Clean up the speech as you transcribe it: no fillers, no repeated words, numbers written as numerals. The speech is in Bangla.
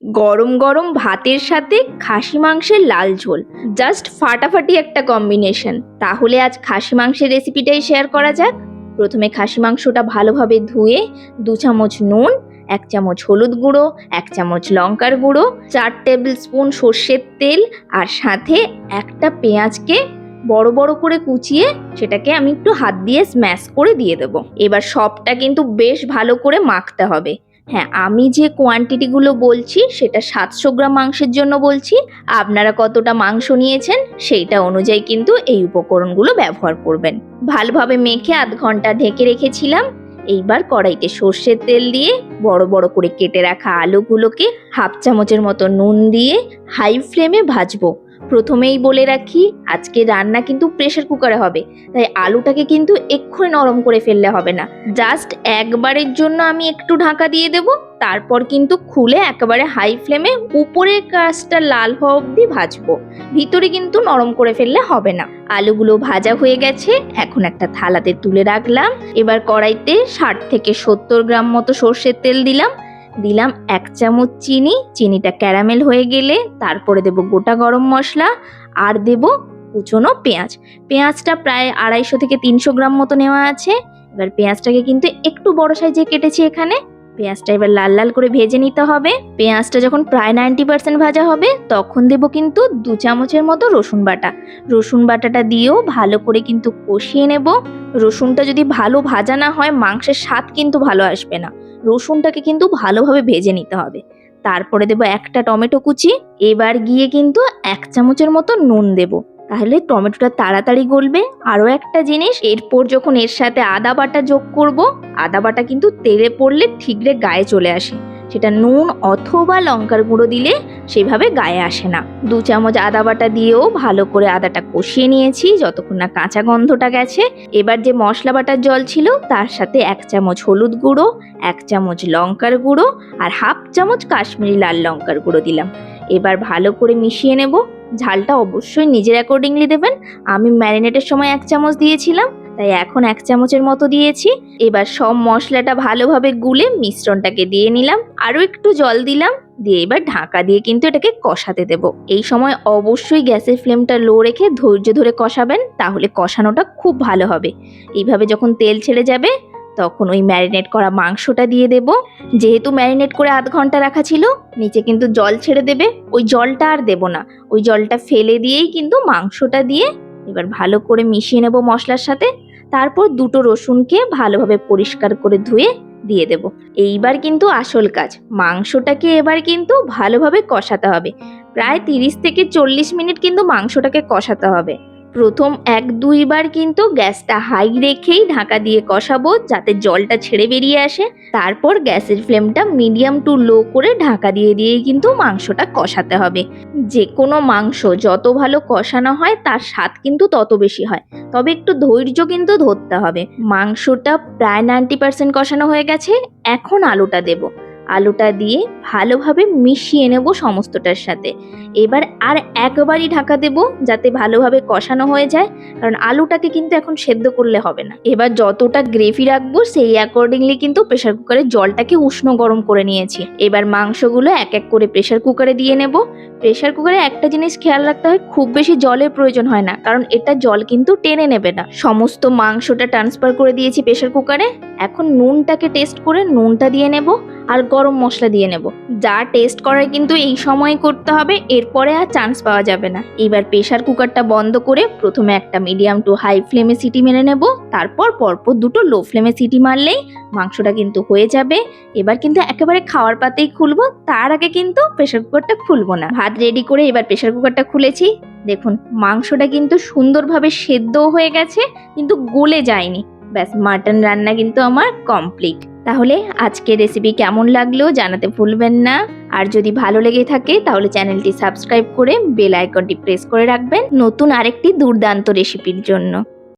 গরম গরম ভাতের সাথে খাসি মাংসের লাল ঝোল, জাস্ট ফাটাফাটি একটা কম্বিনেশন। তাহলে আজ খাসি মাংসের রেসিপিটাই শেয়ার করা যাক। প্রথমে খাসি মাংসটা ভালোভাবে ধুয়ে 2 চামচ নুন, 1 চামচ হলুদ গুঁড়ো, 1 চামচ লঙ্কার গুঁড়ো, 4 টেবিল স্পুন সর্ষের তেল, আর সাথে একটা পেঁয়াজকে বড় বড় করে কুচিয়ে সেটাকে আমি একটু হাত দিয়ে স্ম্যাশ করে দিয়ে দেবো। এবার সবটা কিন্তু বেশ ভালো করে মাখতে হবে। হ্যাঁ, আমি যে কোয়ান্টিটিগুলো বলছি সেটা 700 গ্রাম মাংসের জন্য বলছি। আপনারা কতটা মাংস নিয়েছেন সেইটা অনুযায়ী কিন্তু এই উপকরণগুলো ব্যবহার করবেন। ভালোভাবে মেখে আধ ঘন্টা ঢেকে রেখেছিলাম। এইবার কড়াইতে সর্ষের তেল দিয়ে বড় বড় করে কেটে রাখা আলুগুলোকে হাফ চামচের মতো নুন দিয়ে হাই ফ্লেমে ভাজবো। প্রথমেই বলে রাখি, আজকে রান্না কিন্তু প্রেসার কুকারে হবে, তাই আলুটাকে কিন্তু এক্ষুনি নরম করে ফেললে হবে না। জাস্ট একবারের জন্য আমি একটু ঢাকা দিয়ে দেব, তারপর কিন্তু খুলে একেবারে হাই ফ্লেমে উপরের কাজটা লাল হওয়া অবধি ভাজবো। ভিতরে কিন্তু নরম করে ফেললে হবে না। আলুগুলো ভাজা হয়ে গেছে, এখন একটা থালাতে তুলে রাখলাম। এবার কড়াইতে 60 থেকে 70 গ্রাম মতো সর্ষের তেল দিলাম। 1 চামচ চিনি। চিনিটা ক্যারামেল হয়ে গেলে তারপরে দেব গোটা গরম মশলা আর দেব কুচনো পেঁয়াজ। পেঁয়াজটা প্রায় 250 থেকে 300 গ্রাম মতো নেওয়া আছে। এবার পেঁয়াজটাকে কিন্তু একটু বড় সাইজে কেটেছি এখানে। পেঁয়াজটা এবার লাল লাল করে ভেজে নিতে হবে। পেঁয়াজটা যখন প্রায় 90% ভাজা হবে তখন দেব কিন্তু 2 চামচের মতো রসুন বাটা। রসুন বাটাটা দিয়েও ভালো করে কিন্তু কষিয়ে নেব। রসুনটা যদি ভালো ভাজা না হয় মাংসের স্বাদ কিন্তু ভালো আসবে না। রসুনটাকে কিন্তু ভালোভাবে ভেজে নিতে হবে। তারপরে দেব একটা টমেটো কুচি। এবার গিয়ে কিন্তু 1 চামচের মতো নুন দেব, তাহলে টমেটোটা তাড়াতাড়ি গলবে। আরও একটা জিনিস, এরপর যখন এর সাথে আদা বাটা যোগ করব, আদা বাটা কিন্তু তেলে পড়লে ঠিকরে গায়ে চলে আসে। সেটা নুন অথবা লঙ্কার গুঁড়ো দিলে সেভাবে গায়ে আসে না। 2 চামচ আদা বাটা দিয়েও ভালো করে আদাটা কষিয়ে নিয়েছি যতক্ষণ না কাঁচা গন্ধটা গেছে। এবার যে মশলা বাটার জল ছিল তার সাথে 1 চামচ হলুদ গুঁড়ো, 1 চামচ লঙ্কার গুঁড়ো আর হাফ চামচ কাশ্মীরি লাল লঙ্কার গুঁড়ো দিলাম। এবার ভালো করে মিশিয়ে নেব। ঝালটা অবশ্যই নিজের অ্যাকর্ডিংলি দেবেন। আমি ম্যারিনেটের সময় 1 চামচ দিয়েছিলাম, তাই এখন 1 চামচের মতো দিয়েছি। এবার সব মশলাটা ভালোভাবে গুলে মিশ্রণটাকে দিয়ে নিলাম, আরও একটু জল দিলাম, দিয়ে এবার ঢাকা দিয়ে কিন্তু এটাকে কষাতে দেব। এই সময় অবশ্যই গ্যাসের ফ্লেমটা লো রেখে ধৈর্য ধরে কষাবেন, তাহলে কষানোটা খুব ভালো হবে। এইভাবে যখন তেল ছেড়ে যাবে তখন ওই ম্যারিনেট করা মাংসটা দিয়ে দেব। যেহেতু ম্যারিনেট করে আধ ঘন্টা রাখা ছিল, নিচে কিন্তু জল ছেড়ে দেবে। ওই জলটা আর দেব না, ওই জলটা ফেলে দিয়েই কিন্তু মাংসটা দিয়ে এবার ভালো করে মিশিয়ে নেব মশলার সাথে। তারপর 2টো রসুনকে ভালোভাবে পরিষ্কার করে ধুয়ে দিয়ে দেব। এইবার কিন্তু আসল কাজ, মাংসটাকে এবার কিন্তু ভালোভাবে কষাতে হবে। প্রায় 30 থেকে 40 মিনিট কিন্তু মাংসটাকে কষাতে হবে। প্রথম 1-2 বার কিন্তু গ্যাসটা হাই রেখেই ঢাকা দিয়ে কষাবো, যাতে জলটা ছেড়ে বেরিয়ে আসে। তারপর গ্যাসের ফ্লেমটা মিডিয়াম টু লো করে ঢাকা দিয়েই কিন্তু মাংসটা কষাতে হবে। যে কোনো মাংস যত ভালো কষানো হয় তার স্বাদ কিন্তু তত বেশি হয়, তবে একটু ধৈর্য কিন্তু ধরতে হবে। মাংসটা প্রায় 90% কষানো হয়ে গেছে। এখন আলুটা দেব। আলুটা দিয়ে ভালোভাবে মিশিয়ে নেব সমস্তটার সাথে। এবার আর একবারই ঢাকা দেব যাতে ভালোভাবে কষানো হয়ে যায়, কারণ আলুটাকে কিন্তু এখন সেদ্ধ করলে হবে না। এবার যতটা গ্রেভি রাখবো সেই অ্যাকর্ডিংলি কিন্তু প্রেসার কুকারে জলটাকে উষ্ণ গরম করে নিয়েছি। এবার মাংসগুলো এক এক করে প্রেসার কুকারে দিয়ে নেব। প্রেসার কুকারে একটা জিনিস খেয়াল রাখতে হয়, খুব বেশি জলের প্রয়োজন হয় না, কারণ এটা জল কিন্তু টেনে নেবে না। সমস্ত মাংসটা ট্রান্সফার করে দিয়েছি প্রেসার কুকারে। এখন নুনটাকে টেস্ট করে নুনটা দিয়ে নেব আর গরম মশলা দিয়ে নেব। যা টেস্ট করার কিন্তু এই সময় করতে হবে, এরপরে আর চান্স পাওয়া যাবে না। এবার প্রেসার কুকারটা বন্ধ করে প্রথমে একটা মিডিয়াম টু হাই ফ্লেমে সিটি মেরে নেব, তারপর পরপর 2টো লো ফ্লেমে সিটি মারলেই মাংসটা কিন্তু হয়ে যাবে। এবার কিন্তু একেবারে খাওয়ার পাতেই খুলবো, তার আগে কিন্তু প্রেসার কুকারটা খুলবো না। ভাত রেডি করে এবার প্রেসার কুকারটা খুলেছি। দেখুন মাংসটা কিন্তু সুন্দরভাবে সেদ্ধও হয়ে গেছে, কিন্তু গলে যায়নি। ব্যাস, মাটন রান্না কিন্তু আমার কমপ্লিট। তাহলে আজকের রেসিপি কেমন লাগলো জানাতে ভুলবেন না। আর যদি ভালো লেগে থাকে তাহলে চ্যানেলটি সাবস্ক্রাইব করে বেল আইকনটি প্রেস করে রাখবেন নতুন আরেকটি দুর্দান্ত রেসিপির জন্য।